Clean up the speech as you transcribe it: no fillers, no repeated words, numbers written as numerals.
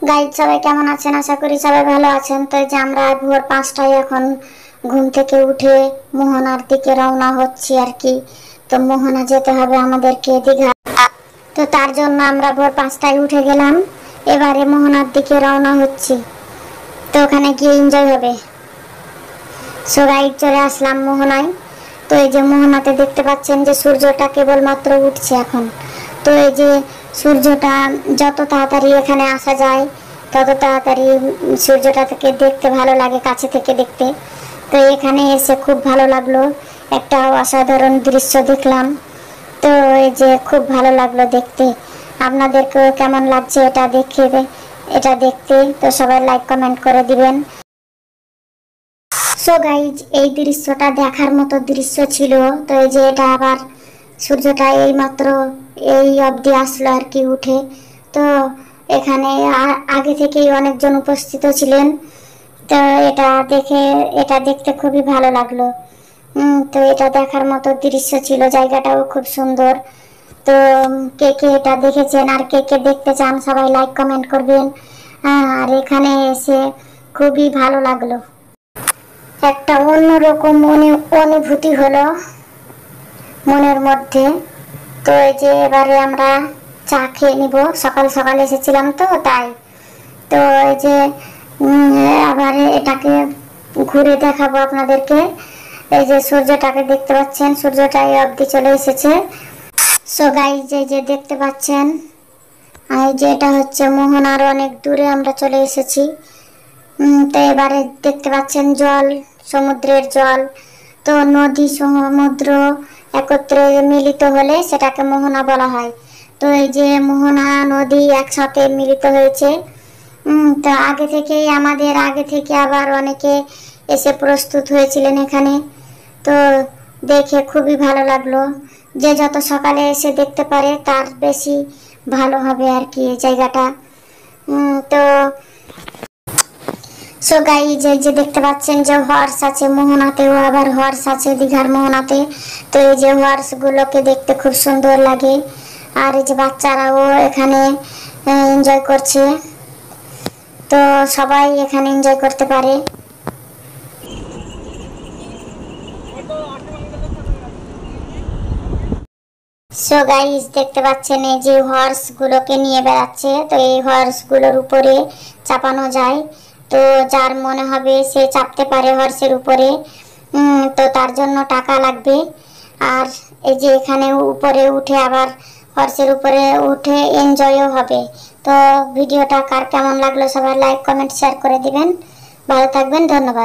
Guide সবাই কেমন আছেন? আশা করি সবাই ভালো আছেন। তো এই যে আমরা ভোর 5টায় এখন ঘুম থেকে উঠে মোহনার দিকে রওনা হচ্ছি আর কি। তো মোহনা যেতে হবে আমাদেরকে দীঘা। তো তার জন্য আমরা ভোর 5টায় উঠে গেলাম, এবারে মোহনার দিকে রওনা হচ্ছি। তো ওখানে গিয়ে এনজয় হবে। সো গাইড চলে আসলাম মোহনায়। তো এই যে মোহনাতে দেখতে পাচ্ছেন যে সূর্যটা কেবলমাত্র উঠছে এখন। তো এই যে সূর্যটা যত তাড়াতাড়ি এখানে আসা যায় তত তাড়াতাড়ি সূর্যটা থেকে দেখতে ভালো লাগে, কাছে থেকে দেখতে। তো এখানে এসে খুব ভালো লাগলো, একটা অসাধারণ দৃশ্য দেখলাম। তো এই যে খুব ভালো লাগলো দেখতে। আপনাদেরকেও কেমন লাগছে এটা দেখতে তো সবাই লাইক কমেন্ট করে দিবেন। সো গাইজ, এই দৃশ্যটা দেখার মতো দৃশ্য ছিল। তো এই যে এটা আবার সূর্যটা এই মাত্র এই অবধি আসলো আর কি উঠে। তো এখানে আগে থেকেই অনেকজন উপস্থিত ছিলেন। তো এটা দেখতে খুবই ভালো লাগলো। তো এটা দেখার মতো দৃশ্য ছিল, জায়গাটাও খুব সুন্দর। তো কে কে এটা দেখেছেন আর কে কে দেখতে চান সবাই লাইক কমেন্ট করবেন। আর এখানে এসে খুবই ভালো লাগলো, একটা অন্যরকম অনুভূতি হলো মনের মধ্যে। তো এই যে এবারে আমরা চা খেয়ে নিব, সকাল সকাল এসেছিলাম তো তাই। তো এই যে আবার এটাকে ঘুরে দেখাবো আপনাদেরকে। এই যে সূর্যটাকে দেখতে পাচ্ছেন, সূর্যটা এই অবধি চলে এসেছে। সো গাইজ, এই যে দেখতে পাচ্ছেন এই যে এটা হচ্ছে মোহনার অনেক দূরে আমরা চলে এসেছি। তো এবারে দেখতে পাচ্ছেন জল, সমুদ্রের জল। তো নদী সমুদ্র একত্রে মিলিত হলে সেটাকে মোহনা বলা হয়। তো এই যে মোহনা নদী একসাথে মিলিত হয়েছে। তো আগে থেকে আবার অনেকে এসে প্রস্তুত হয়েছিলেন এখানে। তো দেখে খুবই ভালো লাগলো। যে যত সকালে এসে দেখতে পারে তার বেশি ভালো হবে আর কি এই জায়গাটা। তো সো গাইজ, এই যে দেখতে পাচ্ছেন যে হর্স আছে মোহনাতেও, আবার হর্স আছে দীঘার মোহনাতে। তো এই যে হর্স গুলোকে দেখতে খুব সুন্দর লাগে। আর এই যে বাচ্চারাও এখানে এনজয় করছে। তো সবাই এখানে এনজয় করতে পারে। সো গাইজ, দেখতে পাচ্ছেন এই যে হর্স গুলোকে নিয়ে বেড়াচ্ছে। তো এই হর্স গুলোর উপরে চাপানো যায়। তো যার মনে হবে সে চাপতে পারে হর্সের উপরে। তো তার জন্য টাকা লাগবে। আর এই যে এখানে উপরে উঠে আবার হর্সের উপরে উঠে এনজয়ও হবে। তো ভিডিওটা কার কেমন লাগলো সবাই লাইক কমেন্ট শেয়ার করে দিবেন। ভালো থাকবেন, ধন্যবাদ।